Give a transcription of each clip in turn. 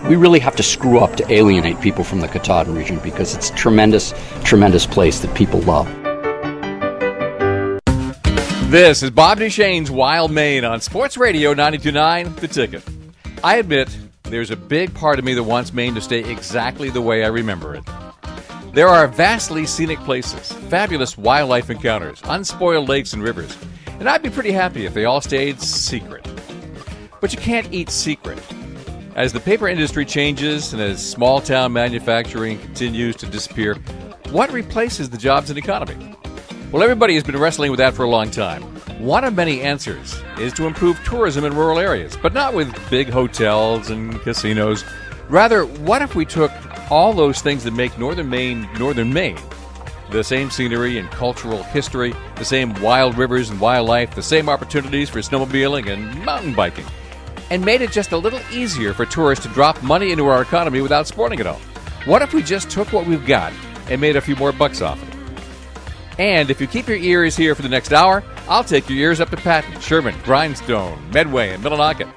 We really have to screw up to alienate people from the Katahdin region because it's a tremendous, tremendous place that people love. This is Bob Duchesne's Wild Maine on Sports Radio 92.9 The Ticket. I admit there's a big part of me that wants Maine to stay exactly the way I remember it. There are vastly scenic places, fabulous wildlife encounters, unspoiled lakes and rivers, and I'd be pretty happy if they all stayed secret. But you can't eat secret. As the paper industry changes and as small-town manufacturing continues to disappear, what replaces the jobs and economy? Well, everybody has been wrestling with that for a long time. One of many answers is to improve tourism in rural areas, but not with big hotels and casinos. Rather, what if we took all those things that make northern Maine, the same scenery and cultural history, the same wild rivers and wildlife, the same opportunities for snowmobiling and mountain biking, and made it just a little easier for tourists to drop money into our economy without spoiling it all? What if we just took what we've got and made a few more bucks off it? And if you keep your ears here for the next hour, I'll take your ears up to Patton, Sherman, Grindstone, Medway, and Millinocket.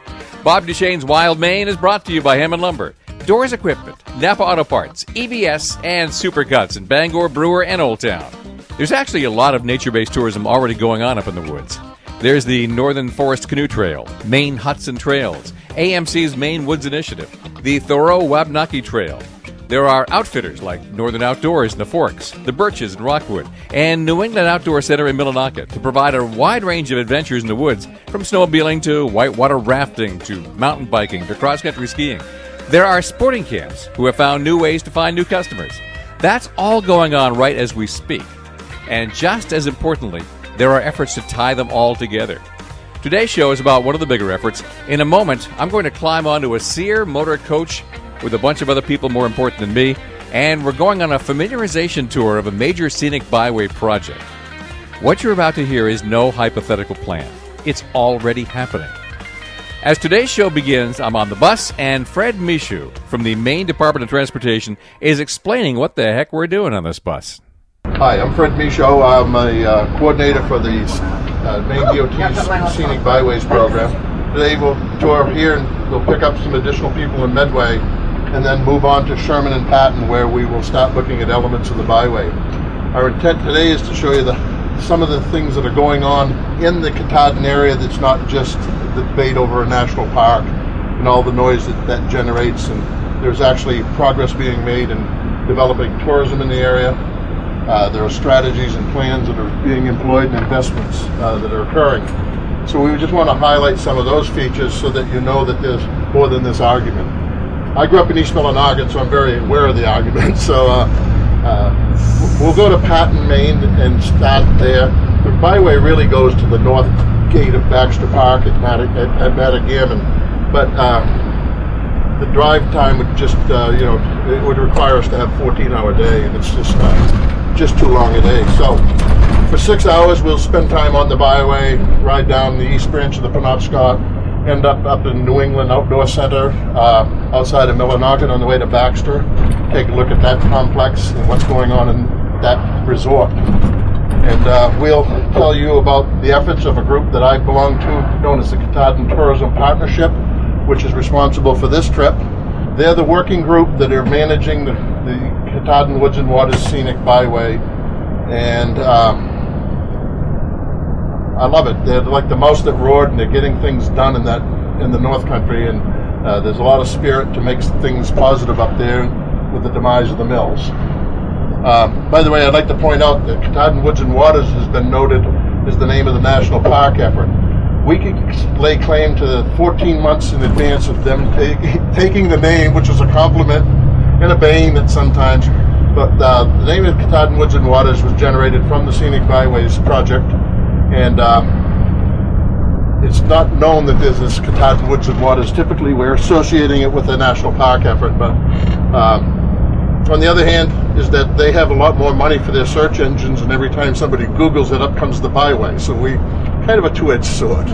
Bob Duchesne's Wild Maine is brought to you by Hammond Lumber, Doors Equipment, Napa Auto Parts, EBS, and Supercuts in Bangor, Brewer, and Old Town. There's actually a lot of nature-based tourism already going on up in the woods. There's the Northern Forest Canoe Trail, Maine Hudson Trails, AMC's Maine Woods Initiative, the Thoreau Wabnaki Trail. There are outfitters like Northern Outdoors in the Forks, the Birches in Rockwood, and New England Outdoor Center in Millinocket to provide a wide range of adventures in the woods, from snowmobiling to whitewater rafting to mountain biking to cross-country skiing. There are sporting camps who have found new ways to find new customers. That's all going on right as we speak. And just as importantly, there are efforts to tie them all together. Today's show is about one of the bigger efforts. In a moment, I'm going to climb onto a Sear motor coach with a bunch of other people more important than me, and we're going on a familiarization tour of a major scenic byway project. What you're about to hear is no hypothetical plan. It's already happening. As today's show begins, I'm on the bus, and Fred Michaud from the Maine Department of Transportation is explaining what the heck we're doing on this bus. Hi, I'm Fred Michaud. I'm a coordinator for the Maine DOT's Scenic Byways program. Today we'll tour here and we'll pick up some additional people in Medway and then move on to Sherman and Patton, where we will start looking at elements of the byway. Our intent today is to show you some of the things that are going on in the Katahdin area that's not just the debate over a national park and all the noise that generates. And there's actually progress being made in developing tourism in the area. There are strategies and plans that are being employed and investments that are occurring. So we just want to highlight some of those features so that you know that there's more than this argument. I grew up in East Millinocket, so I'm very aware of the argument. So we'll go to Patton, Maine, and start there. The byway really goes to the north gate of Baxter Park at Matagamon, but the drive time would just, it would require us to have a 14-hour day, and it's just too long a day. So for 6 hours, we'll spend time on the byway, ride down the east branch of the Penobscot, end up in New England Outdoor Center outside of Millinocket on the way to Baxter. Take a look at that complex and what's going on in that resort. And we'll tell you about the efforts of a group that I belong to, known as the Katahdin Tourism Partnership, which is responsible for this trip. They're the working group that are managing the Katahdin Woods and Waters Scenic Byway, and I love it. They're like the mouse that roared, and they're getting things done in the North Country, and there's a lot of spirit to make things positive up there with the demise of the mills. By the way, I'd like to point out that Katahdin Woods and Waters has been noted as the name of the national park effort. We could lay claim to 14 months in advance of them taking the name, which is a compliment and a bane at sometimes. But the name of Katahdin Woods and Waters was generated from the Scenic Byways project, and it's not known that there's this Katahdin Woods and Waters. Typically, we're associating it with a national park effort, but on the other hand, is that they have a lot more money for their search engines, and every time somebody Googles it, up comes the byway. So we kind of a two-edged sword.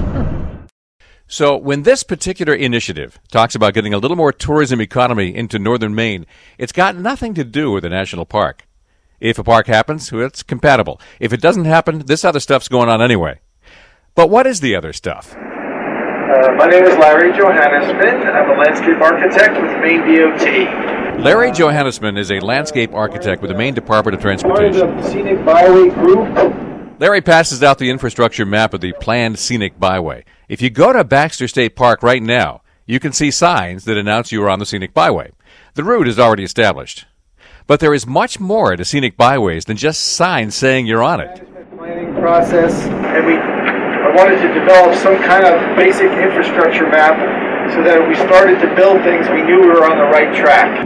So when this particular initiative talks about getting a little more tourism economy into northern Maine, it's got nothing to do with a national park. If a park happens, well, it's compatible. If it doesn't happen, this other stuff's going on anyway. But what is the other stuff? My name is Larry Johannesman. I'm a landscape architect with Maine DOT. Larry Johannesman is a landscape architect with the Maine Department of Transportation. Part of the Scenic Byway group. Larry passes out the infrastructure map of the planned Scenic Byway. If you go to Baxter State Park right now, you can see signs that announce you are on the Scenic Byway. The route is already established. But there is much more to Scenic Byways than just signs saying you're on it. Planning process, and I wanted to develop some kind of basic infrastructure map so that if we started to build things, we knew we were on the right track.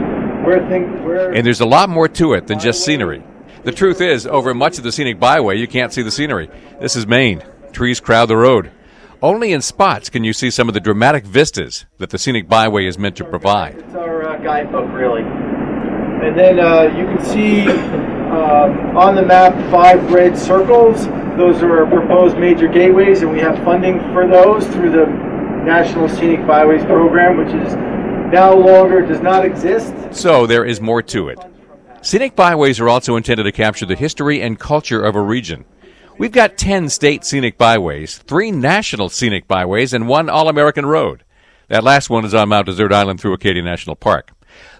And there's a lot more to it than just scenery. The truth is, over much of the Scenic Byway, you can't see the scenery. This is Maine. Trees crowd the road. Only in spots can you see some of the dramatic vistas that the Scenic Byway is meant to provide. It's our guidebook, really. And then you can see on the map 5 red circles. Those are our proposed major gateways, and we have funding for those through the National Scenic Byways program, which is does not exist. So there is more to it. Scenic Byways are also intended to capture the history and culture of a region. We've got 10 state scenic byways, 3 national scenic byways, and 1 all-American road. That last one is on Mount Desert Island through Acadia National Park.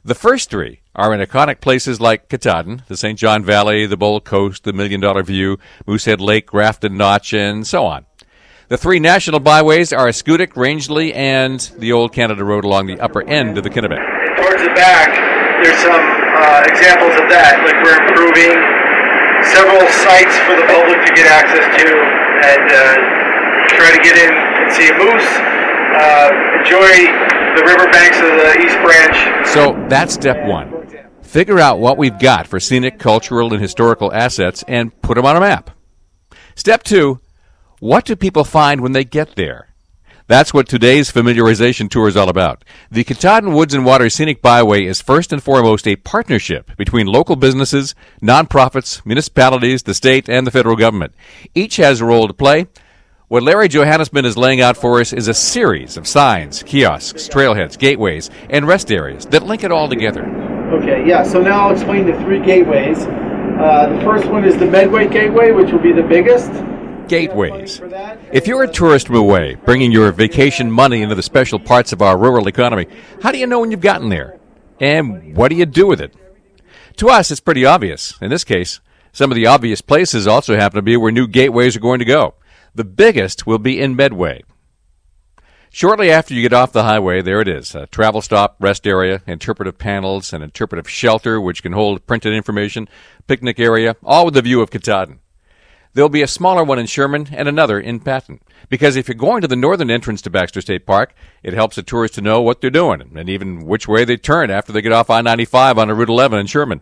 The first 3 are in iconic places like Katahdin, the St. John Valley, the Bold Coast, the $1 Million View, Moosehead Lake, Grafton Notch, and so on. The 3 national byways are Scenic, Rangeley, and the Old Canada Road along the upper end of the Kennebec. Towards the back, there's some examples of that, like we're improving several sites for the public to get access to, and try to get in and see a moose, enjoy the riverbanks of the East Branch. So that's step 1. Figure out what we've got for scenic, cultural, and historical assets and put them on a map. Step 2, what do people find when they get there? That's what today's familiarization tour is all about. The Katahdin Woods and Water Scenic Byway is first and foremost a partnership between local businesses, nonprofits, municipalities, the state, and the federal government. Each has a role to play. What Larry Johannesman is laying out for us is a series of signs, kiosks, trailheads, gateways, and rest areas that link it all together. Okay, yeah, so now I'll explain the 3 gateways. The first one is the Medway Gateway, which will be the biggest. Gateways. If you're a tourist from away, bringing your vacation money into the special parts of our rural economy, how do you know when you've gotten there? And what do you do with it? To us, it's pretty obvious. In this case, some of the obvious places also happen to be where new gateways are going to go. The biggest will be in Medway. Shortly after you get off the highway, there it is, a travel stop, rest area, interpretive panels, an interpretive shelter which can hold printed information, picnic area, all with a view of Katahdin. There'll be a smaller one in Sherman and another in Patton. Because if you're going to the northern entrance to Baxter State Park, it helps the tourists to know what they're doing and even which way they turn after they get off I-95 on Route 11 in Sherman.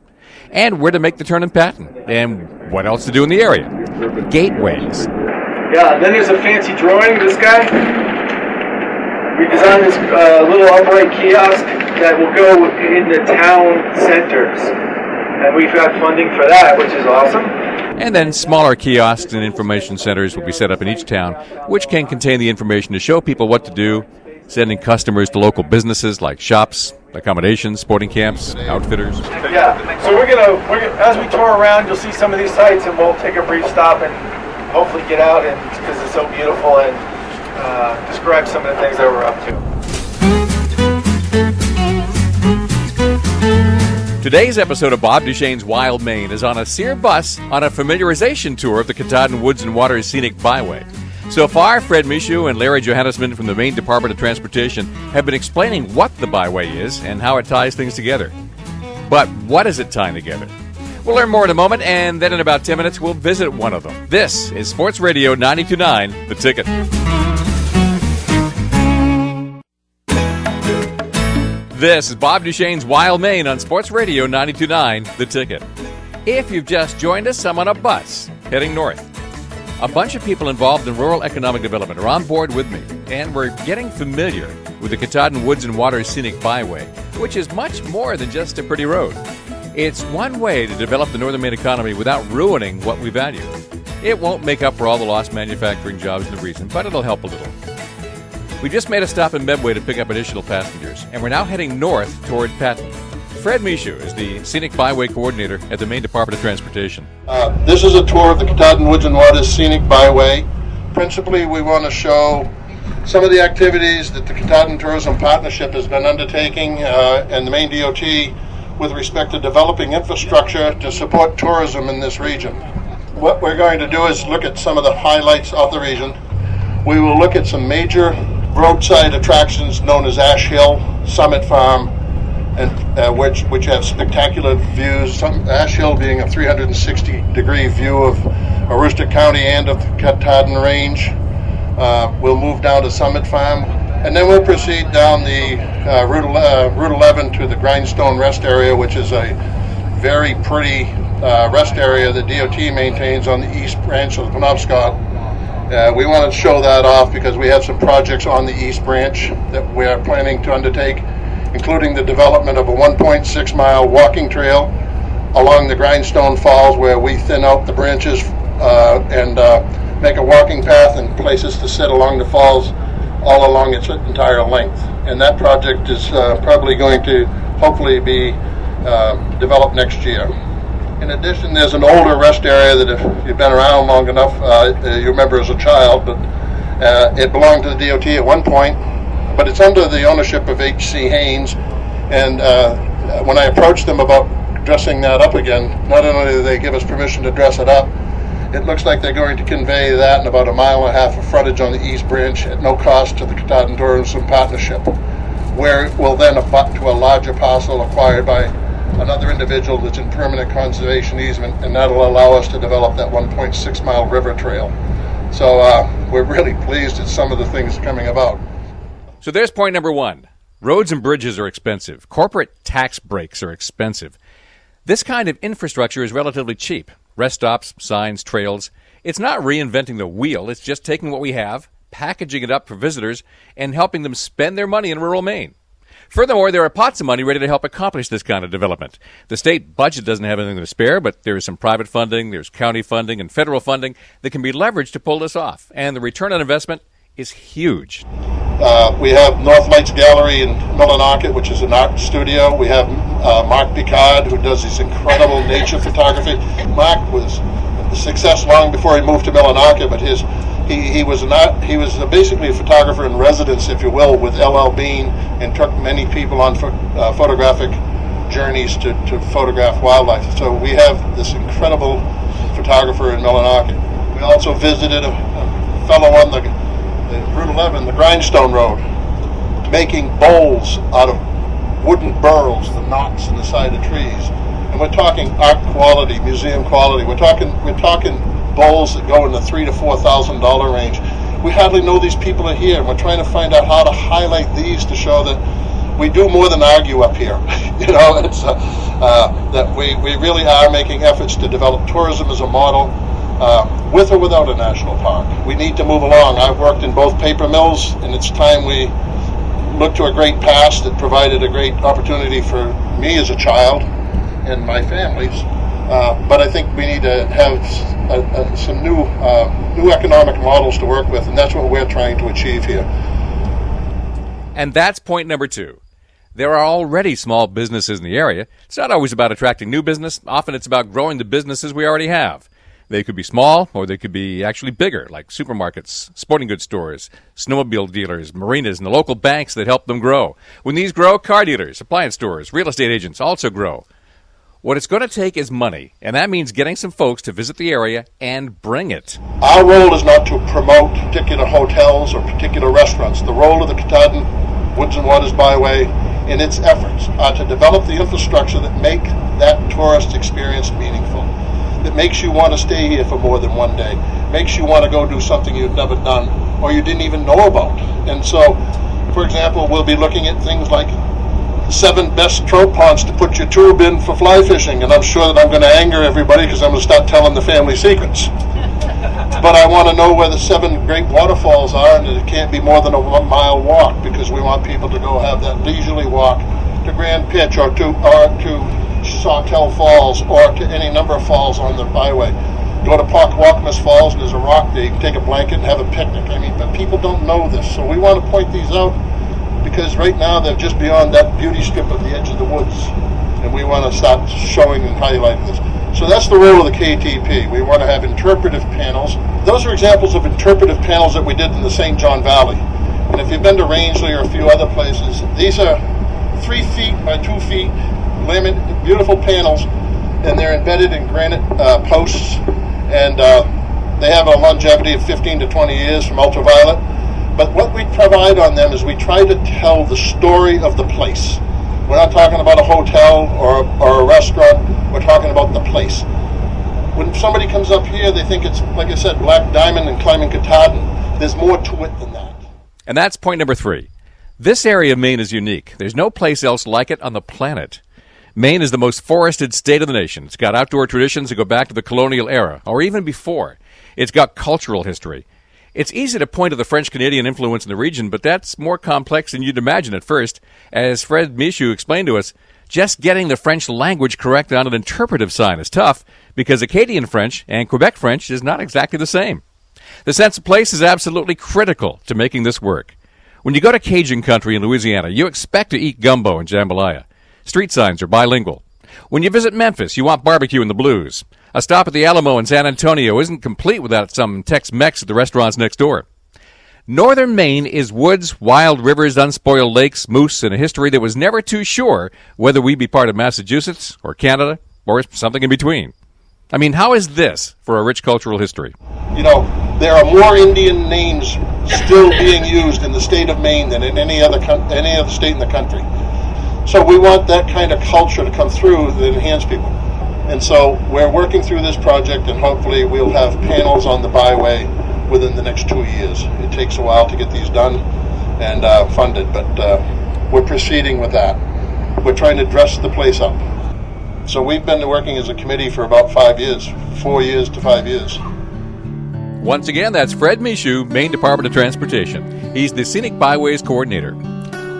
And where to make the turn in Patton. And what else to do in the area. Gateways. Yeah, then there's a fancy drawing, this guy. We designed this little upright kiosk that will go in the town centers. And we've got funding for that, which is awesome. And then smaller kiosks and information centers will be set up in each town, which can contain the information to show people what to do, sending customers to local businesses like shops, accommodations, sporting camps, outfitters. Yeah, so we're gonna as we tour around, you'll see some of these sites, and we'll take a brief stop and hopefully get out, and because it's so beautiful, and describe some of the things that we're up to. Today's episode of Bob Duchesne's Wild Maine is on a Sear bus on a familiarization tour of the Katahdin Woods and Water Scenic Byway. So far, Fred Michaud and Larry Johannesman from the Maine Department of Transportation have been explaining what the byway is and how it ties things together. But what is it tying together? We'll learn more in a moment, and then in about 10 minutes, we'll visit one of them. This is Sports Radio 92.9, The Ticket. This is Bob Duchesne's Wild Maine on Sports Radio 92.9, The Ticket. If you've just joined us, I'm on a bus heading north. A bunch of people involved in rural economic development are on board with me, and we're getting familiar with the Katahdin Woods and Water Scenic Byway, which is much more than just a pretty road. It's one way to develop the northern Maine economy without ruining what we value. It won't make up for all the lost manufacturing jobs in the region, but it'll help a little. We just made a stop in Medway to pick up additional passengers, and we're now heading north toward Patton. Fred Michaud is the Scenic Byway Coordinator at the Maine Department of Transportation. This is a tour of the Katahdin Woods and Water Scenic Byway. Principally, we want to show Some of the activities that the Katahdin Tourism Partnership has been undertaking and the Maine DOT with respect to developing infrastructure to support tourism in this region. What we're going to do is look at some of the highlights of the region. We will look at some major roadside attractions known as Ash Hill, Summit Farm, and which have spectacular views. Ash Hill being a 360-degree view of Aroostook County and of the Katahdin Range. We'll move down to Summit Farm, and then we'll proceed down the Route 11 to the Grindstone Rest Area, which is a very pretty rest area that DOT maintains on the east branch of the Penobscot. We want to show that off because we have some projects on the east branch that we are planning to undertake, including the development of a 1.6-mile walking trail along the Grindstone Falls, where we thin out the branches and make a walking path and places to sit along the falls all along its entire length. And that project is probably going to hopefully be developed next year. In addition, there's an older rest area that if you've been around long enough, you remember as a child, but it belonged to the DOT at one point, but it's under the ownership of H.C. Haynes. And when I approached them about dressing that up again, not only do they give us permission to dress it up, it looks like they're going to convey that in about 1.5 miles of frontage on the east branch at no cost to the Katahdin Tourism Partnership, where it will then abut to a larger parcel acquired by another individual that's in permanent conservation easement, and that'll allow us to develop that 1.6-mile river trail. So we're really pleased at some of the things coming about. So there's point number one. Roads and bridges are expensive. Corporate tax breaks are expensive. This kind of infrastructure is relatively cheap. Rest stops, signs, trails. It's not reinventing the wheel. It's just taking what we have, packaging it up for visitors, and helping them spend their money in rural Maine. Furthermore, there are pots of money ready to help accomplish this kind of development. The state budget doesn't have anything to spare, but there is some private funding, there's county funding, and federal funding that can be leveraged to pull this off. And the return on investment is huge. We have North Lights Gallery in Millinocket, which is an art studio. We have Mark Picard, who does this incredible nature photography. Mark was a success long before he moved to Millinocket, but he was basically a photographer in residence, if you will, with L.L. Bean, and took many people on photographic journeys to photograph wildlife. So we have this incredible photographer in Millinocket. We also visited a fellow on the Route 11, the Grindstone Road, making bowls out of wooden burls, the knots in the side of trees. And we're talking art quality, museum quality. We're talking bowls that go in the $3,000 to $4,000 range. We hardly know these people are here, and we're trying to find out how to highlight these to show that we do more than argue up here. You know, it's that we really are making efforts to develop tourism as a model, with or without a national park. We need to move along. I've worked in both paper mills, and it's time we look to a great past that provided a great opportunity for me as a child and my families. But I think we need to have some new economic models to work with, and that's what we're trying to achieve here. And that's point number two. There are already small businesses in the area. It's not always about attracting new business. Often it's about growing the businesses we already have. They could be small, or they could be actually bigger, like supermarkets, sporting goods stores, snowmobile dealers, marinas, and the local banks that help them grow. When these grow, car dealers, appliance stores, real estate agents also grow. What it's going to take is money, and that means getting some folks to visit the area and bring it. Our role is not to promote particular hotels or particular restaurants. The role of the Katahdin Woods and Waters Byway in its efforts are to develop the infrastructure that make that tourist experience meaningful, that makes you want to stay here for more than one day, makes you want to go do something you've never done or you didn't even know about. And so, for example, we'll be looking at things like 7 best trout ponds to put your tube in for fly fishing, and I'm sure that I'm going to anger everybody because I'm going to start telling the family secrets. But I want to know where the 7 great waterfalls are, and it can't be more than a 1 mile walk, because we want people to go have that leisurely walk to Grand Pitch or to Sawtell Falls or to any number of falls on the byway. Go to Pockwalkmas Falls, and there's a rock there. You can take a blanket and have a picnic. I mean, but people don't know this, so we want to point these out, because right now they're just beyond that beauty strip at the edge of the woods, and we want to start showing and highlighting this. So that's the role of the KTP. We want to have interpretive panels. Those are examples of interpretive panels that we did in the St. John Valley. And if you've been to Rangeley or a few other places, these are 3 feet by 2 feet, beautiful panels, and they're embedded in granite posts, and they have a longevity of 15 to 20 years from ultraviolet. But what we provide on them is we try to tell the story of the place. We're not talking about a hotel or a restaurant, we're talking about the place. When somebody comes up here, they think it's, like I said, Black Diamond and climbing Katahdin. There's more to it than that. And that's point number 3. This area of Maine is unique. There's no place else like it on the planet. Maine is the most forested state of the nation. It's got outdoor traditions that go back to the colonial era, or even before. It's got cultural history. It's easy to point to the French-Canadian influence in the region, but that's more complex than you'd imagine at first. As Fred Michaud explained to us, just getting the French language correct on an interpretive sign is tough, because Acadian French and Quebec French is not exactly the same. The sense of place is absolutely critical to making this work. When you go to Cajun country in Louisiana, you expect to eat gumbo and jambalaya. Street signs are bilingual. When you visit Memphis, you want barbecue and the blues. A stop at the Alamo in San Antonio isn't complete without some Tex-Mex at the restaurants next door. Northern Maine is woods, wild rivers, unspoiled lakes, moose, and a history that was never too sure whether we'd be part of Massachusetts or Canada or something in between. I mean, how is this for a rich cultural history? You know, there are more Indian names still being used in the state of Maine than in any other state in the country. So we want that kind of culture to come through that enhance people. And so we're working through this project, and hopefully we'll have panels on the Byway within the next 2 years. It takes a while to get these done and funded, but we're proceeding with that. We're trying to dress the place up. So we've been working as a committee for about 5 years, 4 years to 5 years. Once again, that's Fred Michaud, Maine Department of Transportation. He's the Scenic Byways Coordinator.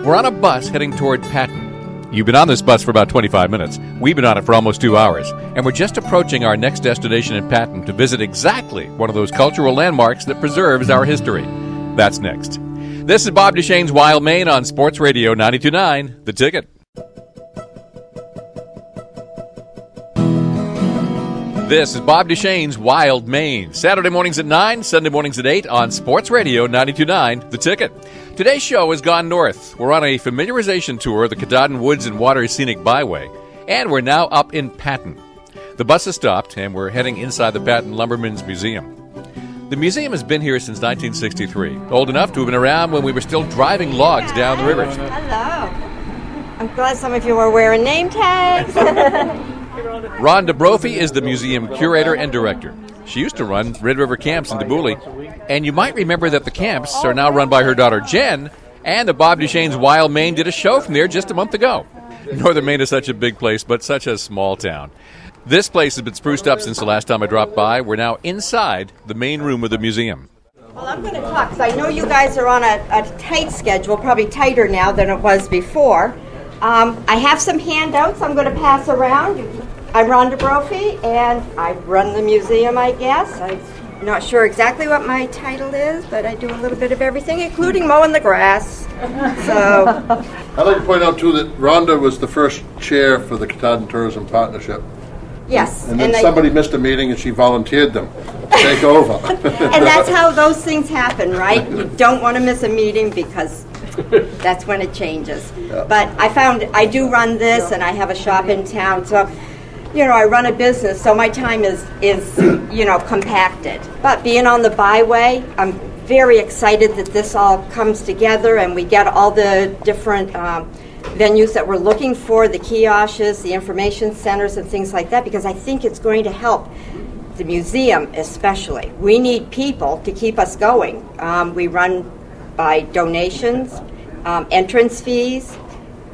We're on a bus heading toward Patton. You've been on this bus for about 25 minutes. We've been on it for almost 2 hours. And we're just approaching our next destination in Patton to visit exactly one of those cultural landmarks that preserves our history. That's next. This is Bob Duchesne's Wild Maine on Sports Radio 92.9, The Ticket. This is Bob Duchesne's Wild Maine. Saturday mornings at 9, Sunday mornings at 8 on Sports Radio 92.9, The Ticket. Today's show has gone north. We're on a familiarization tour of the Katahdin Woods and Water Scenic Byway, and we're now up in Patton. The bus has stopped, and we're heading inside the Patton Lumbermen's Museum. The museum has been here since 1963, old enough to have been around when we were still driving logs down the river. Hello. I'm glad some of you are wearing name tags. Rhonda Brophy is the museum curator and director. She used to run Red River Camps in Debooley, and you might remember that the camps are now run by her daughter Jen, and the Bob Duchesne's Wild Maine did a show from there just a month ago. Northern Maine is such a big place, but such a small town. This place has been spruced up since the last time I dropped by. We're now inside the main room of the museum. Well, I'm going to talk because I know you guys are on a tight schedule, probably tighter now than it was before. I have some handouts I'm going to pass around. I'm Rhonda Brophy, and I run the museum, I guess. I'm not sure exactly what my title is, but I do a little bit of everything, including mowing the grass. So, I'd like to point out, too, that Rhonda was the first chair for the Katahdin Tourism Partnership. yes. And then somebody missed a meeting and she volunteered them to take over. And that's how those things happen, right? You don't want to miss a meeting because that's when it changes. Yeah. But I found I do run this, and I have a shop in town, so I run a business, so my time is compacted. But being on the Byway, I'm very excited that this all comes together and we get all the different venues that we're looking for, the kiosks, the information centers, and things like that, because I think it's going to help the museum especially. We need people to keep us going. We run by donations, entrance fees,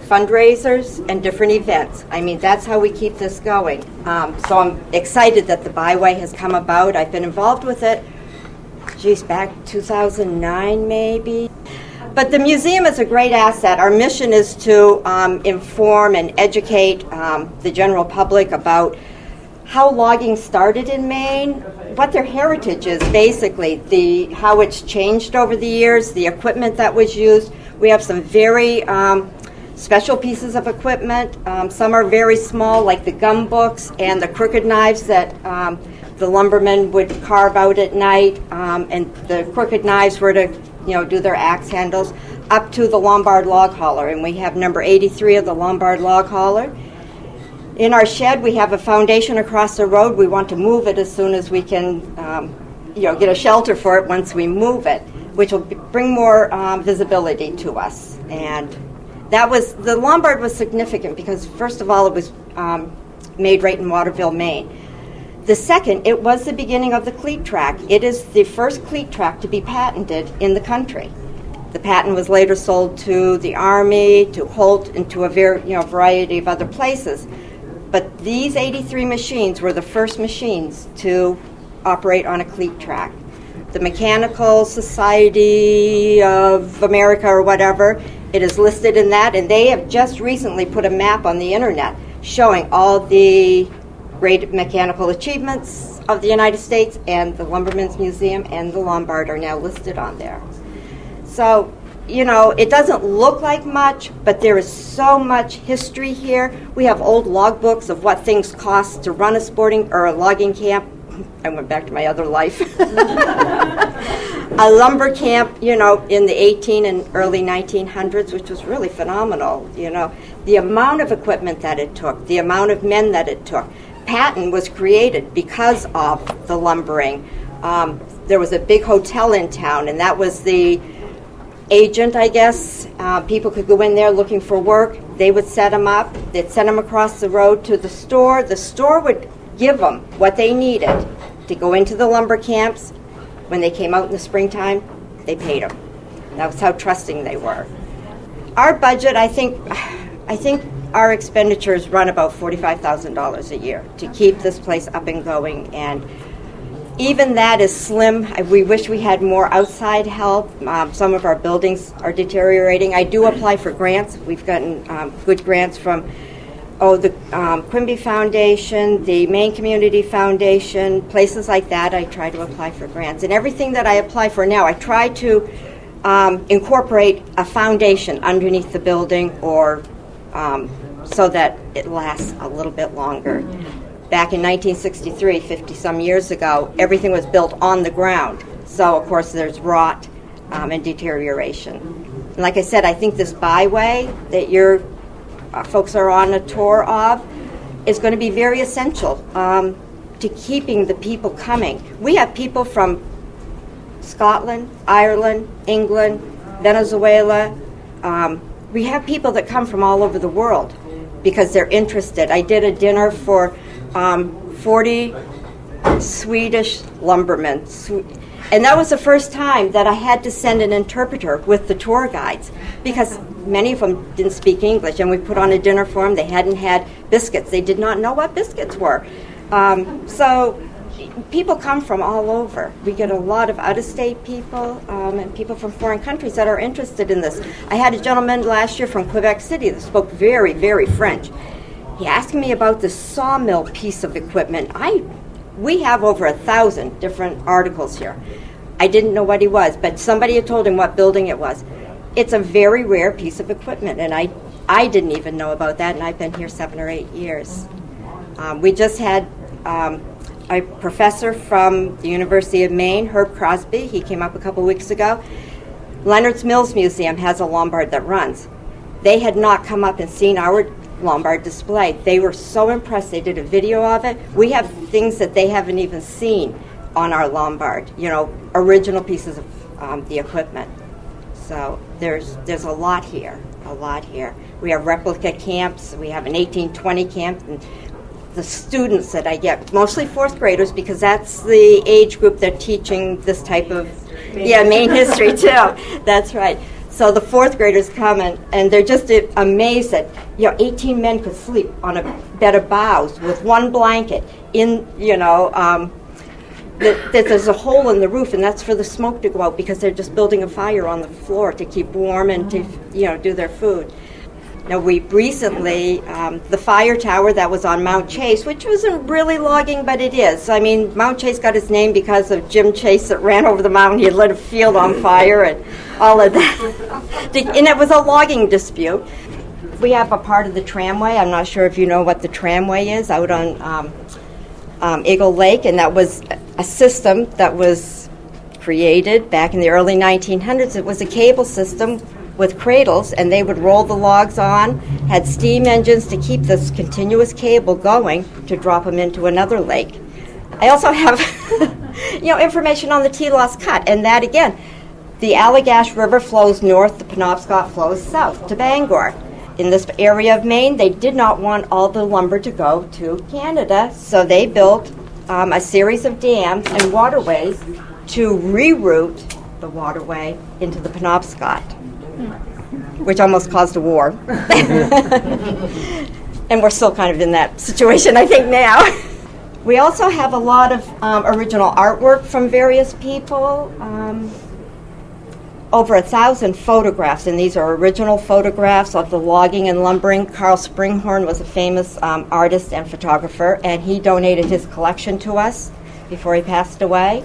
fundraisers, and different events. I mean, that's how we keep this going. So I'm excited that the Byway has come about. I've been involved with it, back 2009 maybe. But the museum is a great asset. Our mission is to inform and educate the general public about how logging started in Maine, what their heritage is basically, how it's changed over the years, the equipment that was used. We have some very special pieces of equipment. Some are very small, like the gum books and the crooked knives that the lumbermen would carve out at night. And the crooked knives were to do their axe handles, up to the Lombard log hauler. And we have number 83 of the Lombard log hauler. In our shed, we have a foundation across the road. We want to move it as soon as we can, get a shelter for it once we move it, which will bring more visibility to us. And the Lombard was significant because, first of all, it was made right in Waterville, Maine. The second, it was the beginning of the cleat track. It is the first cleat track to be patented in the country. The patent was later sold to the Army, to Holt, and to a variety of other places. But these 83 machines were the first machines to operate on a cleat track. The Mechanical Society of America or whatever, it is listed in that, and they have just recently put a map on the internet showing all the great mechanical achievements of the United States, and the Lumbermen's Museum and the Lombard are now listed on there. So, it doesn't look like much, but there is so much history here. We have old logbooks of what things cost to run a sporting or a logging camp. I went back to my other life. A lumber camp, in the 18 and early 1900s, which was really phenomenal. The amount of equipment that it took, the amount of men that it took. Patton was created because of the lumbering. There was a big hotel in town, and that was the agent, I guess. People could go in there looking for work. They would set them up. They'd send them across the road to the store. The store would give them what they needed to go into the lumber camps. When they came out in the springtime, they paid them. That was how trusting they were. Our budget, I think our expenditures run about $45,000 a year to keep this place up and going, and even that is slim. We wish we had more outside help. Some of our buildings are deteriorating. I do apply for grants. We've gotten good grants from the Quimby Foundation, the Maine Community Foundation, places like that. I try to apply for grants. And everything that I apply for now, I try to incorporate a foundation underneath the building or so that it lasts a little bit longer. Back in 1963, 50-some years ago, everything was built on the ground. So, of course, there's rot and deterioration. And like I said, I think this byway that your folks are on a tour of is going to be very essential to keeping the people coming. We have people from Scotland, Ireland, England, Venezuela. We have people that come from all over the world because they're interested. I did a dinner for 40 Swedish lumbermen. And that was the first time that I had to send an interpreter with the tour guides because many of them didn't speak English, and we put on a dinner for them. They hadn't had biscuits. They did not know what biscuits were. So people come from all over. We get a lot of out-of-state people and people from foreign countries that are interested in this. I had a gentleman last year from Quebec City that spoke very, very French. He asked me about the sawmill piece of equipment. We have over 1,000 different articles here. I didn't know what he was, but somebody had told him what building it was. It's a very rare piece of equipment, and I didn't even know about that, and I've been here 7 or 8 years. We just had a professor from the University of Maine, Herb Crosby. He came up a couple weeks ago. Leonard's Mills Museum has a Lombard that runs. They had not come up and seen our Lombard display. They were so impressed. They did a video of it. We have things that they haven't even seen on our Lombard, original pieces of the equipment. So there's a lot here, We have replica camps. We have an 1820 camp. And the students that I get, mostly fourth graders, because that's the age group they're teaching this type of Maine history too. That's right. So the fourth graders come and they're just amazed that 18 men could sleep on a bed of boughs with one blanket in that there's a hole in the roof, and that's for the smoke to go out because they're just building a fire on the floor to keep warm and to do their food. Now we recently the fire tower that was on Mount Chase, which wasn't really logging, but it is. I mean, Mount Chase got its name because of Jim Chase that ran over the mountain. He had lit a field on fire and all of that. And it was a logging dispute. We have a part of the tramway. I'm not sure if you know what the tramway is out on Eagle Lake, and that was a system that was created back in the early 1900s. It was a cable system with cradles, and they would roll the logs on, had steam engines to keep this continuous cable going to drop them into another lake. I also have information on the Telos Cut, and that again, the Allagash River flows north, the Penobscot flows south to Bangor. In this area of Maine, they did not want all the lumber to go to Canada, so they built a series of dams and waterways to reroute the waterway into the Penobscot, which almost caused a war. And we're still kind of in that situation, I think, now. We also have a lot of original artwork from various people. Over 1,000 photographs, and these are original photographs of the logging and lumbering. Carl Springhorn was a famous artist and photographer, and he donated his collection to us before he passed away.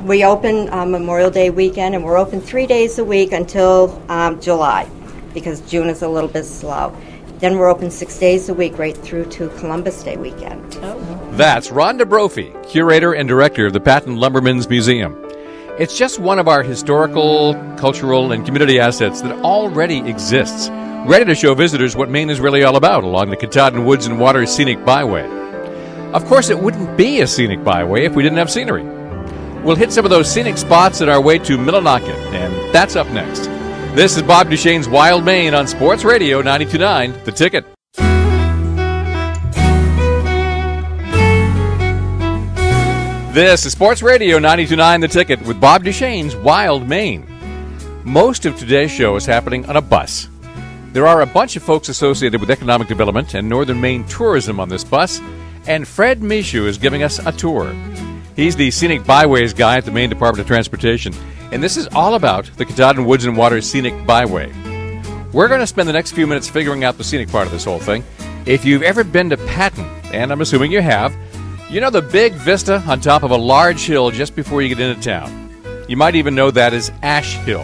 We open Memorial Day weekend, and we're open 3 days a week until July, because June is a little bit slow. Then we're open 6 days a week right through to Columbus Day weekend. That's Rhonda Brophy, curator and director of the Patent Lumbermen's Museum. It's just one of our historical, cultural, and community assets that already exists, ready to show visitors what Maine is really all about along the Katahdin Woods and Water Scenic Byway. Of course, it wouldn't be a scenic byway if we didn't have scenery. We'll hit some of those scenic spots on our way to Millinocket, and that's up next. This is Bob Duchesne's Wild Maine on Sports Radio 92.9 The Ticket. This is Sports Radio 92.9 The Ticket with Bob Duchesne's Wild Maine. Most of today's show is happening on a bus. There are a bunch of folks associated with economic development and northern Maine tourism on this bus, and Fred Michaud is giving us a tour. He's the Scenic Byways guy at the Maine Department of Transportation, and this is all about the Katahdin Woods and Water Scenic Byway. We're going to spend the next few minutes figuring out the scenic part of this whole thing. If you've ever been to Patten, and I'm assuming you have, you know the big vista on top of a large hill just before you get into town. You might even know that as Ash Hill.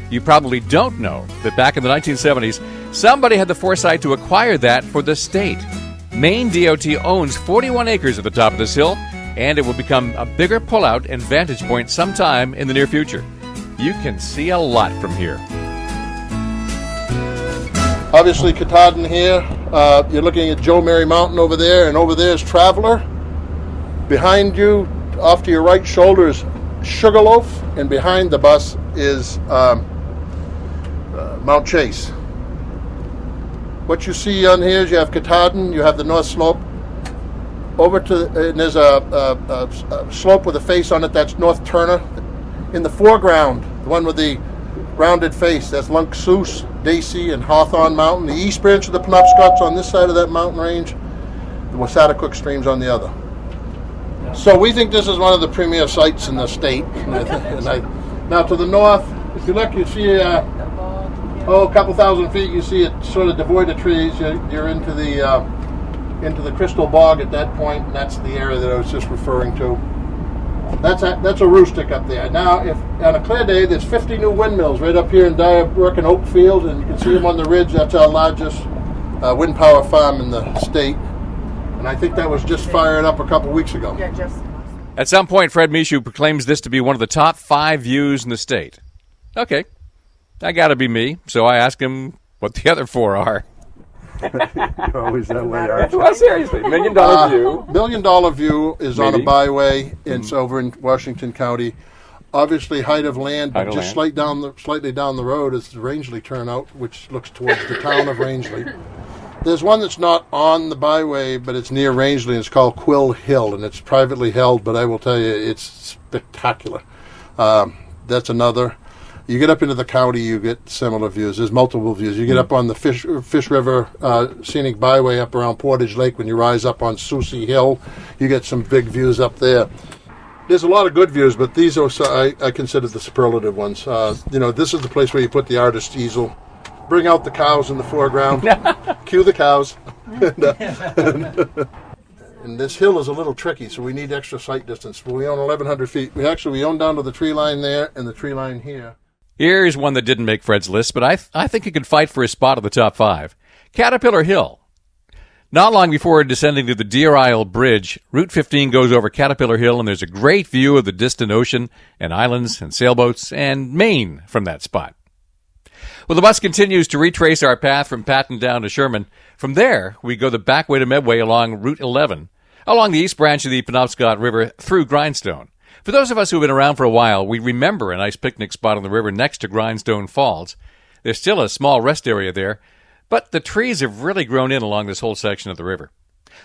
You probably don't know that back in the 1970s, somebody had the foresight to acquire that for the state. Maine DOT owns 41 acres at the top of this hill, and it will become a bigger pullout and vantage point sometime in the near future. You can see a lot from here. Obviously, Katahdin here. You're looking at Joe Mary Mountain over there, and over there is Traveler. Behind you, off to your right shoulder, is Sugarloaf, and behind the bus is Mount Chase. What you see on here is you have Katahdin, you have the North Slope. Over to, and there's a slope with a face on it, that's North Turner. In the foreground, the one with the rounded face, that's Lunk Soos, Dacey, and Hawthorne Mountain. The east branch of the Penobscot's on this side of that mountain range, the Wasatacook Stream's on the other. So we think this is one of the premier sites in the state. Now to the north, if you look, you see a couple thousand feet. You see it sort of devoid of trees. You're into the crystal bog at that point, and that's the area that I was just referring to. That's a Roostic up there. Now, if on a clear day, there's 50 new windmills right up here in Dyrebrook and Oakfield, and you can see them on the ridge. That's our largest wind power farm in the state. And I think that was just fired up a couple weeks ago. Yeah, just. At some point, Fred Michaud proclaims this to be one of the top 5 views in the state. Okay, that got to be me, so I ask him what the other 4 are. You're always that way, aren't you? Well, seriously, $1 Million View. $1 Million View is Maybe. on a byway. It's over in Washington County. Obviously, height of land, but just slightly down the road is the Rangeley turnout, which looks towards the town of Rangeley. There's one that's not on the byway, but it's near Rangeley, and it's called Quill Hill, and it's privately held, but I will tell you, it's spectacular. That's another. You get up into the county, you get similar views. There's multiple views. You get up on the Fish River Scenic Byway up around Portage Lake. When you rise up on Susie Hill, you get some big views up there. There's a lot of good views, but these are I consider the superlative ones. This is the place where you put the artist's easel. Bring out the cows in the foreground. Cue the cows. And this hill is a little tricky, so we need extra sight distance. But we own 1,100 feet. We own down to the tree line there and the tree line here. Here's one that didn't make Fred's list, but I think he could fight for his spot of the top 5. Caterpillar Hill. Not long before descending to the Deer Isle Bridge, Route 15 goes over Caterpillar Hill, and there's a great view of the distant ocean and islands and sailboats and Maine from that spot. Well, the bus continues to retrace our path from Patton down to Sherman. From there, we go the back way to Medway along Route 11, along the east branch of the Penobscot River through Grindstone. For those of us who have been around for a while, we remember a nice picnic spot on the river next to Grindstone Falls. There's still a small rest area there, but the trees have really grown in along this whole section of the river.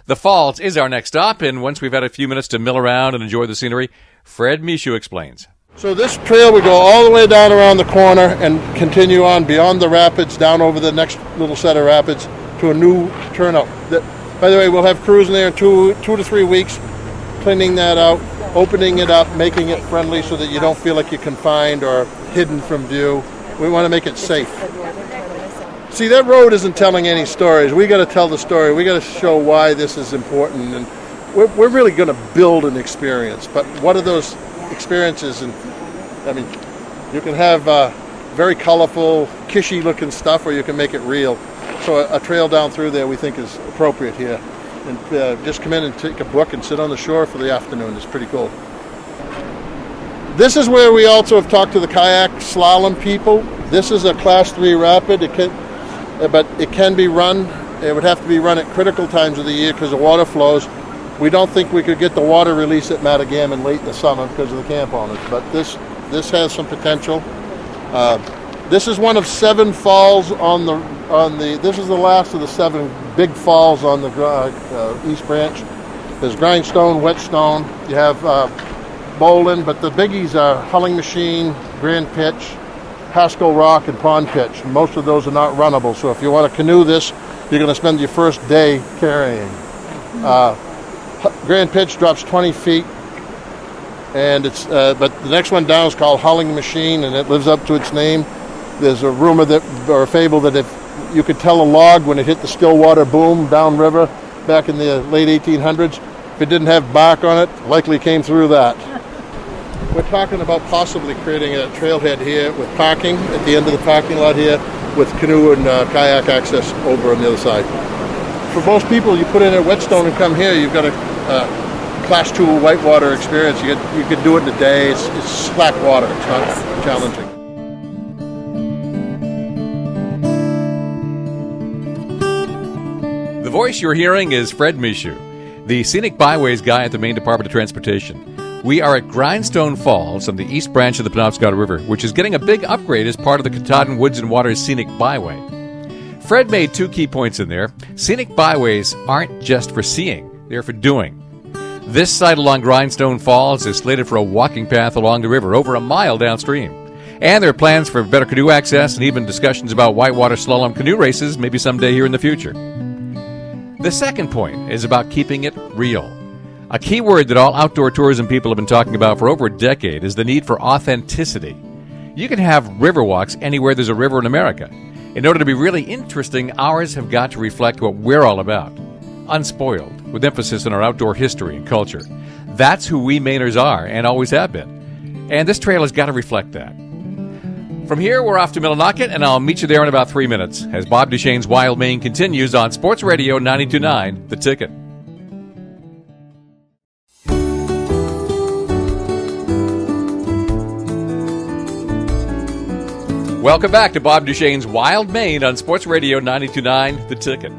The falls is our next stop, and once we've had a few minutes to mill around and enjoy the scenery, Fred Michaud explains. So this trail, we go all the way down around the corner and continue on beyond the rapids, down over the next little set of rapids to a new turnout. By the way, we'll have crews in there in two to 3 weeks, cleaning that out, opening it up, making it friendly so that you don't feel like you're confined or hidden from view. We want to make it safe. See, that road isn't telling any stories. We got to tell the story. We got to show why this is important, and we're really going to build an experience. But what are those experiences? And I mean, you can have very colorful, kishy-looking stuff, or you can make it real. So a trail down through there we think is appropriate here. And just come in and take a book and sit on the shore for the afternoon. It's pretty cool. This is where we also have talked to the kayak slalom people. This is a Class 3 rapid. But it can be run. It would have to be run at critical times of the year because the water flows. We don't think we could get the water release at Mattagamon late in the summer because of the camp owners. But this has some potential. This is one of 7 falls on the. This is the last of the 7 big falls on the East Branch. There's Grindstone, Whetstone. You have Bowlin, but the biggies are Hulling Machine, Grand Pitch, Haskell Rock, and Pond Pitch. Most of those are not runnable, so if you want to canoe this, you're going to spend your first day carrying. Grand Pitch drops 20 feet, and it's but the next one down is called Hulling Machine, and it lives up to its name. There's a rumor or a fable that if you could tell a log when it hit the Stillwater boom downriver back in the late 1800s, if it didn't have bark on it, likely came through that. We're talking about possibly creating a trailhead here with parking at the end of the parking lot here, with canoe and kayak access over on the other side. For most people, you put in a Whetstone and come here, you've got a Class 2 whitewater experience. You could do it in a day. It's slack water. It's not challenging. The voice you're hearing is Fred Michaud, the Scenic Byways guy at the Maine Department of Transportation. We are at Grindstone Falls on the east branch of the Penobscot River, which is getting a big upgrade as part of the Katahdin Woods and Waters Scenic Byway. Fred made 2 key points in there. Scenic byways aren't just for seeing, they're for doing. This site along Grindstone Falls is slated for a walking path along the river over a mile downstream. And there are plans for better canoe access and even discussions about whitewater slalom canoe races maybe someday here in the future. The second point is about keeping it real. A key word that all outdoor tourism people have been talking about for over a decade is the need for authenticity. You can have river walks anywhere there's a river in America. In order to be really interesting, ours have got to reflect what we're all about. Unspoiled, with emphasis on our outdoor history and culture. That's who we Mainers are and always have been. And this trail has got to reflect that. From here, we're off to Millinocket, and I'll meet you there in about 3 minutes as Bob Duchesne's Wild Maine continues on Sports Radio 92.9 The Ticket. Welcome back to Bob Duchesne's Wild Maine on Sports Radio 92.9 The Ticket.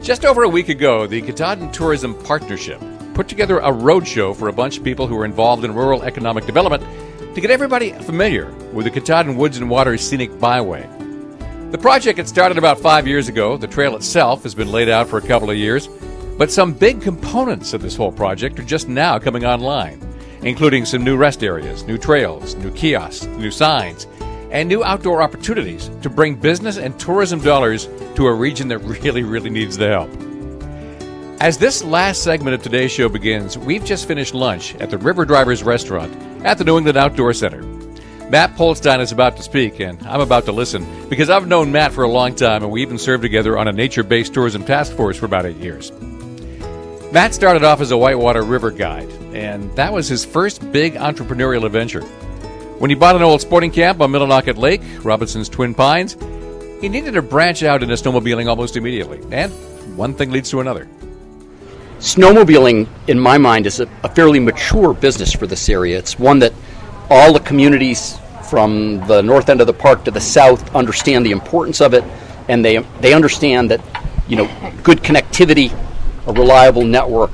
Just over a week ago, the Katahdin Tourism Partnership put together a roadshow for a bunch of people who are involved in rural economic development to get everybody familiar with the Katahdin Woods and Waters Scenic Byway. The project had started about 5 years ago. The trail itself has been laid out for a couple of years, but some big components of this whole project are just now coming online, including some new rest areas, new trails, new kiosks, new signs, and new outdoor opportunities to bring business and tourism dollars to a region that really needs the help. As this last segment of today's show begins, we've just finished lunch at the River Drivers Restaurant at the New England Outdoor Center. Matt Polstein is about to speak, and I'm about to listen because I've known Matt for a long time, and we even served together on a nature-based tourism task force for about 8 years. Matt started off as a whitewater river guide, and that was his first big entrepreneurial adventure. When he bought an old sporting camp on Millinocket Lake, Robinson's Twin Pines, he needed to branch out into snowmobiling almost immediately, and one thing leads to another. Snowmobiling, in my mind, is a fairly mature business for this area. It's one that all the communities from the north end of the park to the south understand the importance of it, and they understand that, good connectivity, a reliable network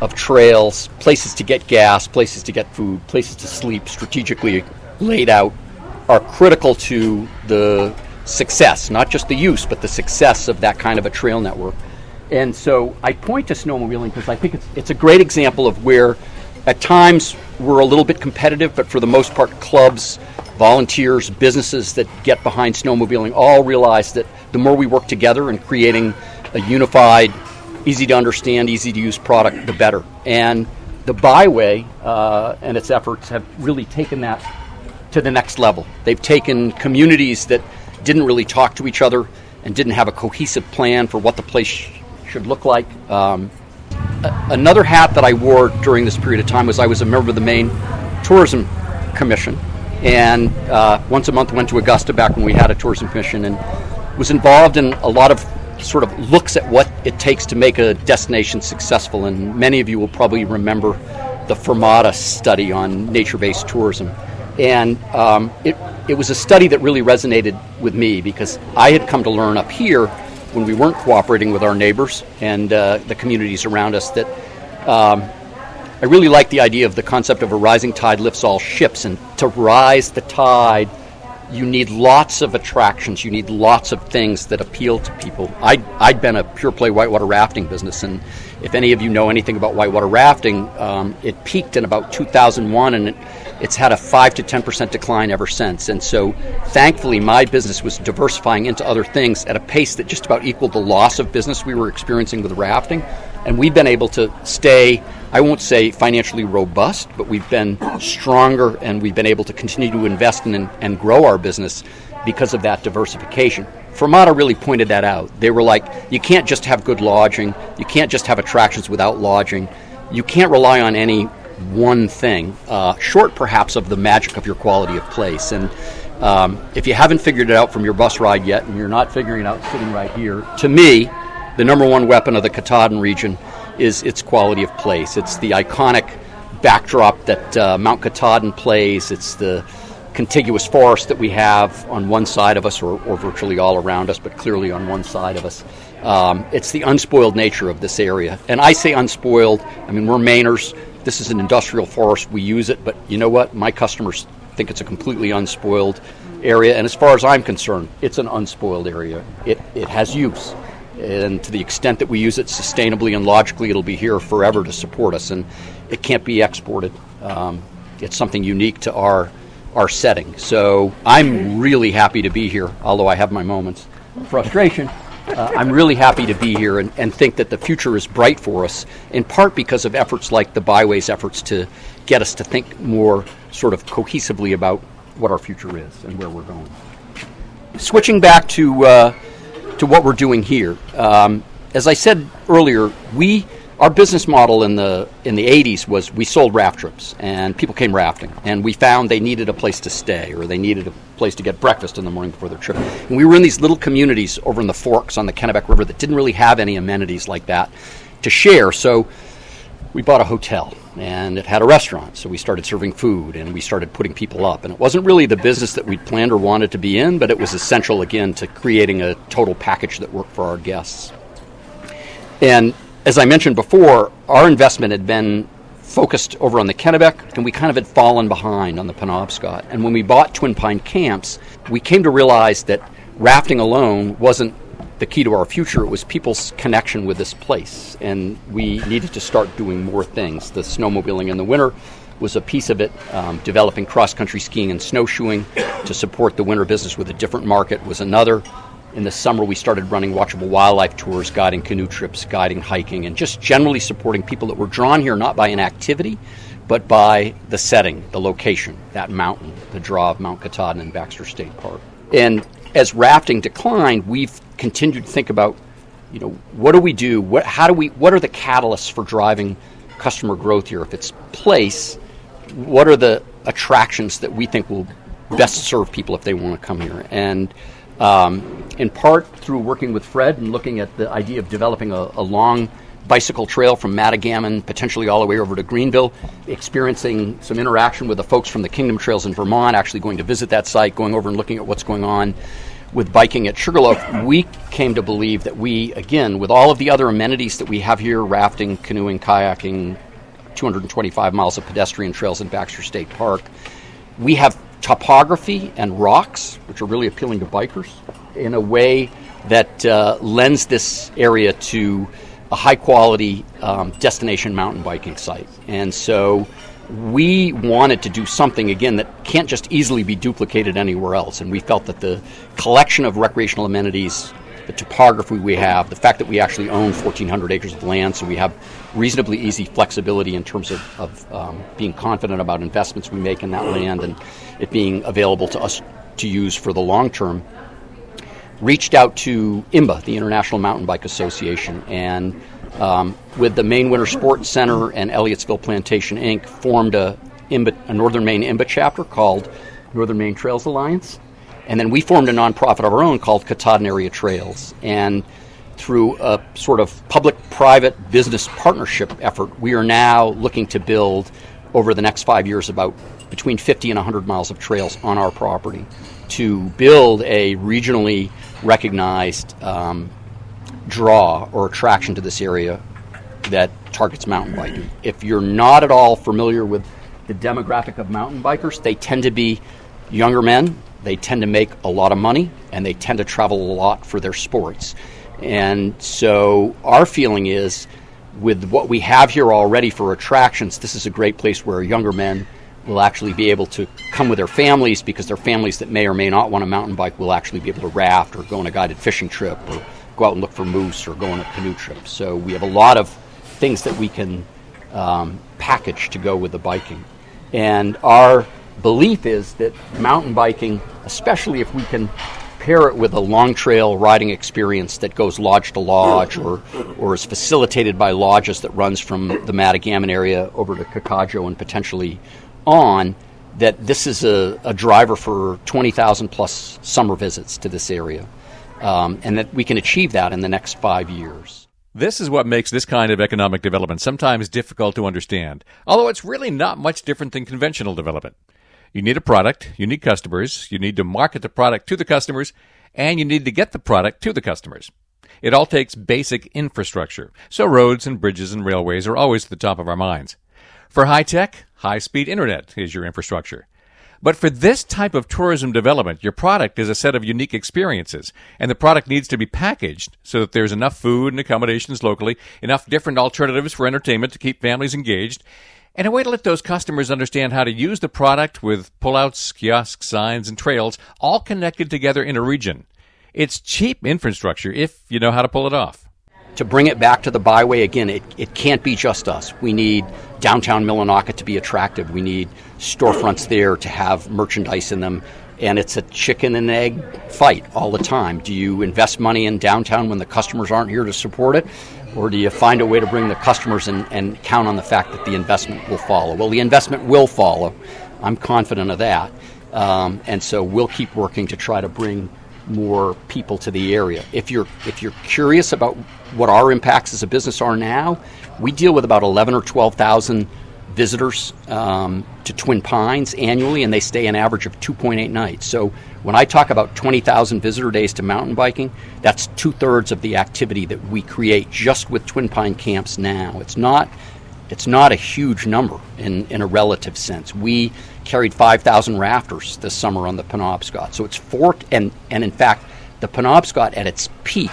of trails, places to get gas, places to get food, places to sleep, strategically laid out, are critical to the success, not just the use, but the success of that kind of a trail network. And so I point to snowmobiling because I think it's a great example of where at times we're a little bit competitive, but for the most part clubs, volunteers, businesses that get behind snowmobiling all realize that the more we work together in creating a unified, easy to understand, easy to use product, the better. And the Byway and its efforts have really taken that to the next level. They've taken communities that didn't really talk to each other and didn't have a cohesive plan for what the place should look like. Another hat that I wore during this period of time was I was a member of the Maine Tourism Commission, and once a month went to Augusta back when we had a tourism commission, and was involved in a lot of sort of looks at what it takes to make a destination successful. And many of you will probably remember the Fermata study on nature-based tourism. And it was a study that really resonated with me because I had come to learn up here when we weren't cooperating with our neighbors and the communities around us that I really like the idea of the concept of a rising tide lifts all ships. And to rise the tide, you need lots of attractions. You need lots of things that appeal to people. I'd been a pure play whitewater rafting business, and if any of you know anything about whitewater rafting, it peaked in about 2001, and it's had a 5 to 10% decline ever since. And so thankfully my business was diversifying into other things at a pace that just about equaled the loss of business we were experiencing with rafting. And we've been able to stay, I won't say financially robust, but we've been stronger, and we've been able to continue to invest in and grow our business because of that diversification. Fermata really pointed that out. They were like, you can't just have good lodging, you can't just have attractions without lodging, you can't rely on any one thing, short perhaps of the magic of your quality of place. And if you haven't figured it out from your bus ride yet, and you're not figuring it out sitting right here, to me, the number one weapon of the Katahdin region is its quality of place. It's the iconic backdrop that Mount Katahdin plays. It's the contiguous forest that we have on one side of us, or virtually all around us, but clearly on one side of us. It's the unspoiled nature of this area. And I say unspoiled, I mean, we're Mainers. This is an industrial forest. We use it, but you know what? My customers think it's a completely unspoiled area. And as far as I'm concerned, it's an unspoiled area. It has use. And to the extent that we use it sustainably and logically, it'll be here forever to support us, and it can't be exported. It's something unique to our setting. So I'm really happy to be here, although I have my moments of frustration. I'm really happy to be here and think that the future is bright for us, in part because of efforts like the Byway's efforts to get us to think more sort of cohesively about what our future is and where we're going. Switching back to what we're doing here. As I said earlier, our business model in the 80s was we sold raft trips, and people came rafting, and we found they needed a place to stay, or they needed a place to get breakfast in the morning before their trip. And we were in these little communities over in the Forks on the Kennebec River that didn't really have any amenities like that to share. So we bought a hotel, and it had a restaurant, so we started serving food, and we started putting people up. And it wasn't really the business that we'd planned or wanted to be in, but it was essential, again, to creating a total package that worked for our guests. And as I mentioned before, our investment had been focused over on the Kennebec, and we kind of had fallen behind on the Penobscot. And when we bought Twin Pine Camps, we came to realize that rafting alone wasn't the key to our future. It was people's connection with this place, and we needed to start doing more things. The snowmobiling in the winter was a piece of it, developing cross-country skiing and snowshoeing to support the winter business with a different market was another. In the summer, we started running watchable wildlife tours, guiding canoe trips, guiding hiking, and just generally supporting people that were drawn here not by an activity, but by the setting, the location, that mountain, the draw of Mount Katahdin and Baxter State Park. And as rafting declined, we've continued to think about, what do we do? What are the catalysts for driving customer growth here? If it's place, what are the attractions that we think will best serve people if they want to come here? And in part through working with Fred and looking at the idea of developing a long bicycle trail from Matagamon, potentially all the way over to Greenville, experiencing some interaction with the folks from the Kingdom Trails in Vermont, actually going to visit that site, going over and looking at what's going on with biking at Sugarloaf. We came to believe that we, again, with all of the other amenities that we have here, rafting, canoeing, kayaking, 225 miles of pedestrian trails in Baxter State Park, we have topography and rocks, which are really appealing to bikers, in a way that lends this area to a high-quality destination mountain biking site. And so we wanted to do something, again, that can't just easily be duplicated anywhere else. And we felt that the collection of recreational amenities, the topography we have, the fact that we actually own 1,400 acres of land, so we have reasonably easy flexibility in terms of being confident about investments we make in that land and it being available to us to use for the long term, reached out to IMBA, the International Mountain Bike Association, and with the Maine Winter Sports Center and Elliotsville Plantation, Inc., formed a Northern Maine IMBA chapter called Northern Maine Trails Alliance. And then we formed a nonprofit of our own called Katahdin Area Trails. And through a sort of public-private business partnership effort, we are now looking to build, over the next 5 years, about between 50 and 100 miles of trails on our property to build a regionally recognized draw or attraction to this area that targets mountain biking. If you're not at all familiar with the demographic of mountain bikers, they tend to be younger men, they tend to make a lot of money, and they tend to travel a lot for their sports. And so our feeling is, with what we have here already for attractions, this is a great place where younger men will actually be able to come with their families, because their families that may or may not want to mountain bike will actually be able to raft or go on a guided fishing trip or go out and look for moose or go on a canoe trip. So we have a lot of things that we can package to go with the biking. And our belief is that mountain biking, especially if we can pair it with a long trail riding experience that goes lodge to lodge or is facilitated by lodges that runs from the Matagamon area over to Kakajo and potentially on, that this is a driver for 20,000 plus summer visits to this area, and that we can achieve that in the next 5 years. This is what makes this kind of economic development sometimes difficult to understand, although it's really not much different than conventional development. You need a product, you need customers, you need to market the product to the customers, and you need to get the product to the customers. It all takes basic infrastructure, so roads and bridges and railways are always at the top of our minds. For high-tech, high-speed internet is your infrastructure. But for this type of tourism development, your product is a set of unique experiences, and the product needs to be packaged so that there's enough food and accommodations locally, enough different alternatives for entertainment to keep families engaged, and a way to let those customers understand how to use the product with pullouts, kiosks, signs, and trails, all connected together in a region. It's cheap infrastructure if you know how to pull it off. To bring it back to the Byway, again, it can't be just us. We need downtown Millinocket to be attractive. We need storefronts there to have merchandise in them. And it's a chicken and egg fight all the time. Do you invest money in downtown when the customers aren't here to support it? Or do you find a way to bring the customers and count on the fact that the investment will follow? Well, the investment will follow. I'm confident of that. And so we'll keep working to try to bring more people to the area. If you're curious about what our impacts as a business are now, we deal with about 11 or 12,000 visitors to Twin Pines annually, and they stay an average of 2.8 nights. So when I talk about 20,000 visitor days to mountain biking, that's 2/3 of the activity that we create just with Twin Pine camps now. It's not a huge number in a relative sense. We carried 5,000 rafters this summer on the Penobscot. So it's and in fact, the Penobscot at its peak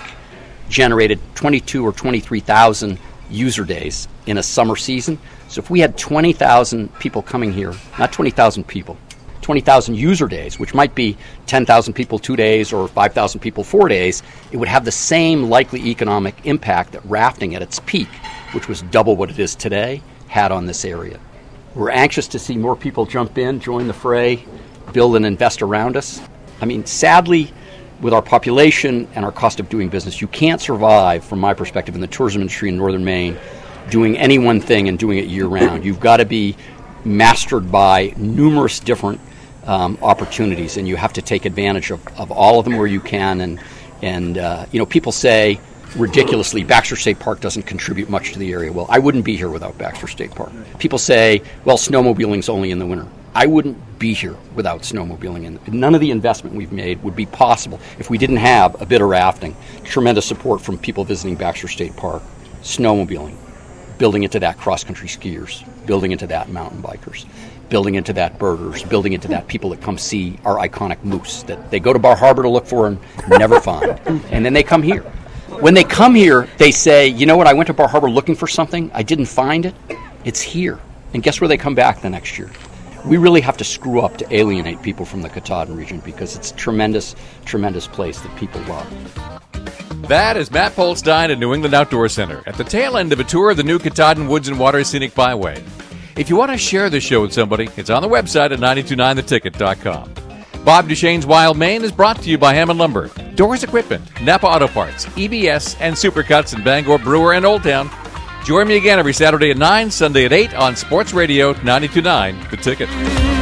generated 22 or 23,000 user days in a summer season. So if we had 20,000 people coming here, not 20,000 people, 20,000 user days, which might be 10,000 people 2 days or 5,000 people 4 days, it would have the same likely economic impact that rafting at its peak, which was double what it is today, had on this area. We're anxious to see more people jump in, join the fray, build and invest around us. I mean, sadly, with our population and our cost of doing business, you can't survive, from my perspective, in the tourism industry in northern Maine doing any one thing and doing it year-round. You've got to be mastered by numerous different opportunities, and you have to take advantage of all of them where you can. And And, people say ridiculously, Baxter State Park doesn't contribute much to the area. Well, I wouldn't be here without Baxter State Park. People say, well, snowmobiling's only in the winter. I wouldn't be here without snowmobiling. And none of the investment we've made would be possible if we didn't have a bit of rafting, tremendous support from people visiting Baxter State Park, snowmobiling, building into that cross-country skiers, building into that mountain bikers, building into that birders, building into that people that come see our iconic moose that they go to Bar Harbor to look for and never find. And then they come here. When they come here, they say, you know what, I went to Bar Harbor looking for something, I didn't find it, it's here. And guess where they come back the next year? We really have to screw up to alienate people from the Katahdin region because it's a tremendous, tremendous place that people love. That is Matt Polstein at New England Outdoor Center at the tail end of a tour of the new Katahdin Woods and Water Scenic Byway. If you want to share this show with somebody, it's on the website at 929theticket.com. Bob Duchesne's Wild Maine is brought to you by Hammond Lumber, Doors Equipment, Napa Auto Parts, EBS, and Supercuts in Bangor, Brewer, and Old Town. Join me again every Saturday at 9, Sunday at 8 on Sports Radio 92.9 The Ticket.